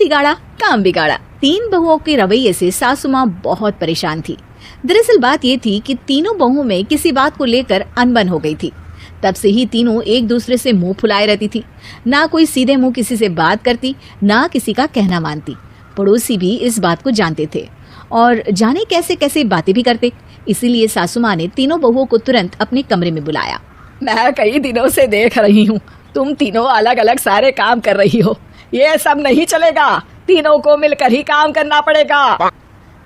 बिगाड़ा काम बिगाड़ा। तीन बहुओं के रवैये से सासू माँ बहुत परेशान थी। दरअसल बात ये थी कि तीनों बहुओं में किसी बात को लेकर अनबन हो गई थी। तब से ही तीनों एक दूसरे से मुंह फुलाए रहती थी। ना कोई सीधे मुंह किसी से बात करती, ना किसी का कहना मानती। पड़ोसी भी इस बात को जानते थे और जाने कैसे कैसे बातें भी करते। इसीलिए सासू माँ ने तीनों बहुओं को तुरंत अपने कमरे में बुलाया। मैं कई दिनों से देख रही हूँ, तुम तीनों अलग अलग सारे काम कर रही हो। ये सब नहीं चलेगा, तीनों को मिलकर ही काम करना पड़ेगा।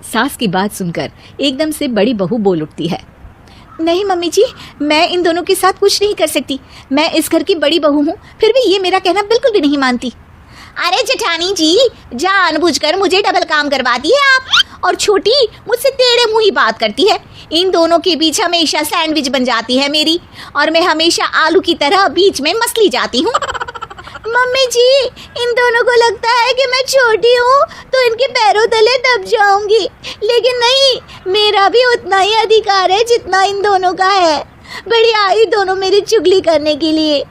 सास की बात सुनकर एकदम से बड़ी बहू बोल उठती है। नहीं मम्मी जी, मैं इन दोनों के साथ कुछ नहीं कर सकती। मैं इस घर की बड़ी बहू हूँ, फिर भी ये मेरा कहना बिल्कुल भी नहीं मानती। अरे जेठानी जी, जानबूझकर मुझे डबल काम करवाती है आप। और छोटी मुझसे टेढ़े मुंह ही बात करती है। इन दोनों के बीच हमेशा सैंडविच बन जाती है मेरी, और मैं हमेशा आलू की तरह बीच में मसली जाती हूँ। मम्मी जी, इन दोनों को लगता है कि मैं छोटी हूँ तो इनके पैरों तले दब जाऊंगी, लेकिन नहीं, मेरा भी उतना ही अधिकार है जितना इन दोनों का है। बड़ी आई दोनों मेरी चुगली करने के लिए,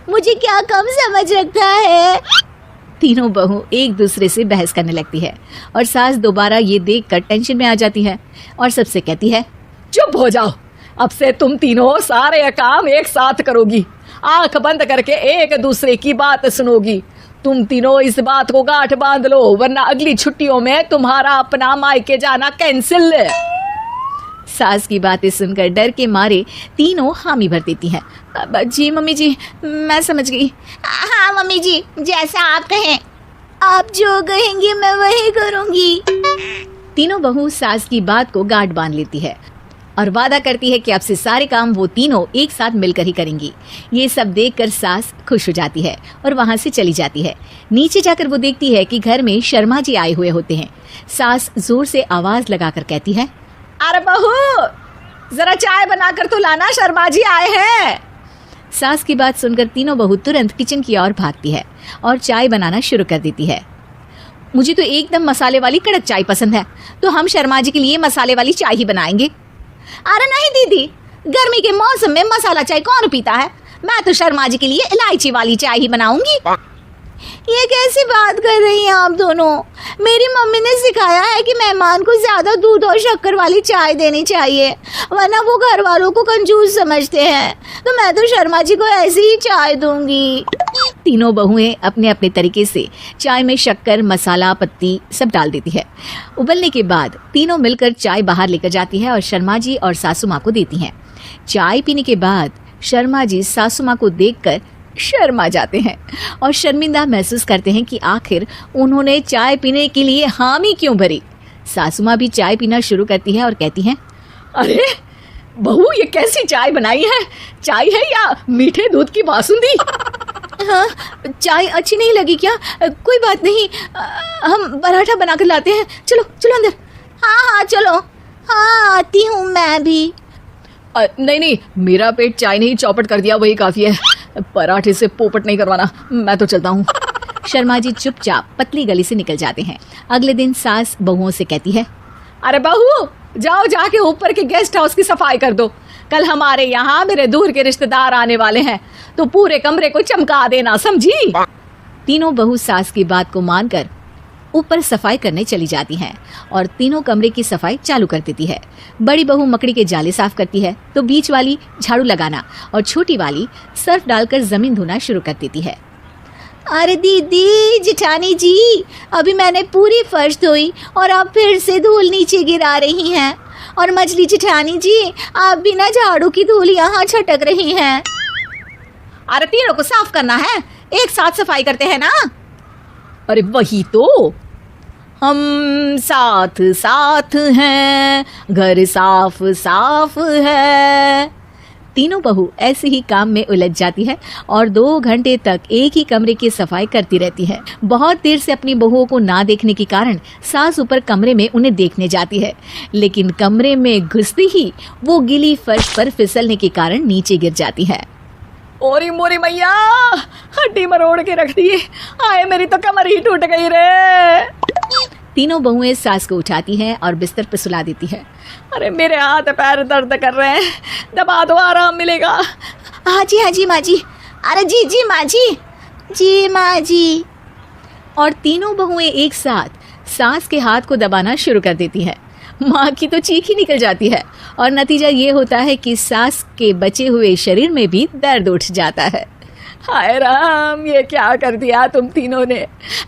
मुझे क्या कम समझ रखा है। तीनों बहू एक दूसरे से बहस करने लगती है और सास दोबारा ये देखकर टेंशन में आ जाती है और सबसे कहती है, चुप हो जाओ, अब से तुम तीनों सारे काम एक साथ करोगी। आंख बंद करके एक दूसरे की बात सुनोगी। तुम तीनों इस बात को गांठ बांध लो, वरना अगली छुट्टियों में तुम्हारा अपना मायके जाना कैंसिल। सास की बातें सुनकर डर के मारे तीनों हामी भर देती हैं। जी मम्मी जी, मैं समझ गई। हाँ मम्मी जी, जैसा आप कहें। आप जो कहेंगी मैं वही करूंगी। तीनों बहू सास की बात को गांठ बांध लेती है और वादा करती है कि अब से सारे काम वो तीनों एक साथ मिलकर ही करेंगी। ये सब देखकर सास खुश हो जाती है और वहाँ से चली जाती है। नीचे जाकर वो देखती है कि घर में शर्मा जी आए हुए होते हैं। सास जोर से आवाज लगाकर कहती है, अरे बहू, जरा चाय बनाकर तो लाना, शर्मा जी आए हैं। सास की बात सुनकर तीनों बहू तुरंत किचन की ओर भागती है और चाय बनाना शुरू कर देती है। मुझे तो एकदम मसाले वाली कड़क चाय पसंद है, तो हम शर्मा जी के लिए मसाले वाली चाय ही बनाएंगे। अरे नहीं दीदी, गर्मी के मौसम में मसाला चाय कौन पीता है। मैं तो शर्मा जी के लिए इलायची वाली चाय ही बनाऊंगी। ये कैसी बात कर रही हैं आप दोनों। मेरी मम्मी ने सिखाया है कि मेहमान को ज्यादा दूध और शक्कर वाली चाय देनी चाहिए, वरना वो घर वालों को कंजूस समझते हैं। तो मैं तो शर्मा जी को ऐसी ही चाय दूंगी। तीनों बहुएं अपने अपने तरीके से चाय में शक्कर, मसाला, पत्ती सब डाल देती है। उबलने के बाद तीनों मिलकर चाय बाहर लेकर जाती है और शर्मा जी और सासू माँ को देती हैं। चाय पीने के बाद शर्मा जी सासू माँ को देखकर शर्मा जाते हैं और शर्मिंदा महसूस करते हैं कि आखिर उन्होंने चाय पीने के लिए हामी क्यों भरी। सासू माँ भी चाय पीना शुरू करती है और कहती हैं, अरे बहू, ये कैसी चाय बनाई है? चाय है या मीठे दूध की बासुंदी? हाँ, चाय अच्छी नहीं लगी क्या? कोई बात नहीं, हम पराठा बनाकर लाते हैं। चलो चलो अंदर। हाँ चलो। हाँ, आती हूँ मैं भी। नहीं, मेरा पेट चाय ने ही चौपट कर दिया, वही काफी है। पराठे से पोपट नहीं करवाना, मैं तो चलता हूँ। शर्मा जी चुपचाप पतली गली से निकल जाते हैं। अगले दिन सास बहुओं से कहती है, अरे बहू, जाओ जाके ऊपर के गेस्ट हाउस की सफाई कर दो। कल हमारे यहाँ मेरे दूर के रिश्तेदार आने वाले हैं, तो पूरे कमरे को चमका देना, समझी? तीनों बहू सास की बात को मानकर ऊपर सफाई करने चली जाती हैं और तीनों कमरे की सफाई चालू कर देती है। बड़ी बहू मकड़ी के जाले साफ करती है, तो बीच वाली झाड़ू लगाना और छोटी वाली सर्फ डालकर जमीन धोना शुरू कर देती है। अरे दीदी, जेठानी जी, अभी मैंने पूरी फर्श धोई और आप फिर से धूल नीचे गिरा रही हैं। और मछली जेठानी जी, आप भी ना झाड़ू की धूल यहाँ छटक रही हैं। अरे तीनों को साफ करना है, एक साथ सफाई करते हैं ना। अरे वही तो, हम साथ साथ हैं, घर साफ साफ है। तीनों बहू ऐसे ही काम में उलझ जाती है और 2 घंटे तक एक ही कमरे की सफाई करती रहती है। बहुत देर से अपनी बहुओं को ना देखने के कारण सास ऊपर कमरे में उन्हें देखने जाती है, लेकिन कमरे में घुसते ही वो गीली फर्श पर फिसलने के कारण नीचे गिर जाती है। ओरी मोरी मैया, हड्डी मरोड़ के रख दी। आए, मेरी तो कमर ही टूट गई रे। तीनों बहुएं सास को उठाती हैं और बिस्तर पर सुला देती है। अरे मेरे हाथ पैर दर्द कर रहे हैं, दबा दो, आराम मिलेगा। हाँ जी माँ जी। अरे जी माँ जी, जी माँ जी। और तीनों बहुएं एक साथ सास के हाथ को दबाना शुरू कर देती हैं। माँ की तो चीख ही निकल जाती है और नतीजा ये होता है कि सास के बचे हुए शरीर में भी दर्द उठ जाता है। हाय राम, ये क्या कर दिया तुम तीनों ने।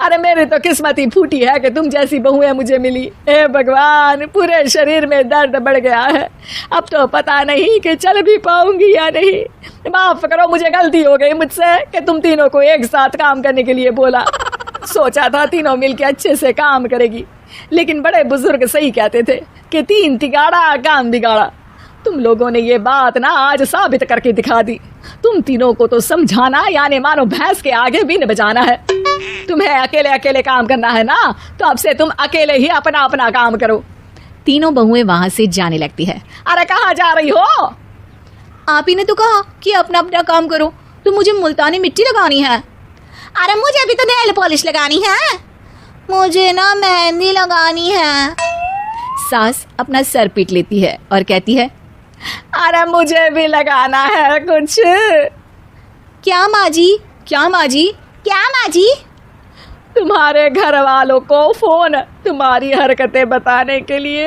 अरे मेरी तो किस्मत ही फूटी है कि तुम जैसी बहुएं मुझे मिली। हे भगवान, पूरे शरीर में दर्द बढ़ गया है। अब तो पता नहीं कि चल भी पाऊंगी या नहीं। माफ करो, मुझे गलती हो गई मुझसे कि तुम तीनों को एक साथ काम करने के लिए बोला। सोचा था तीनों मिलके अच्छे से काम करेगी, लेकिन बड़े बुजुर्ग सही कहते थे कि 3 तिगाड़ा काम बिगाड़ा। तुम लोगों ने ये बात ना आज साबित करके दिखा दी। तुम तीनों को तो समझाना यानी मानो भैंस के आगे भी न बजाना है। तुम्हें अकेले अकेले काम करना है ना, तो अब से तुम अकेले ही अपना अपना काम करो। तीनों बहुएं वहां से जाने लगती है। अरे कहाँ जा रही हो? आप ही ने तो कहा कि अपना अपना काम करो, तो मुझे मुल्तानी मिट्टी लगानी है। अरे मुझे भी तो नेल पॉलिश लगानी है। मुझे ना मेहंदी लगानी है। सास अपना सर पीट लेती है और कहती है, अरे मुझे भी लगाना है कुछ। क्या माँ जी? क्या माँ जी? क्या माँ जी? तुम्हारे घर वालों को फोन तुम्हारी हरकतें बताने के लिए।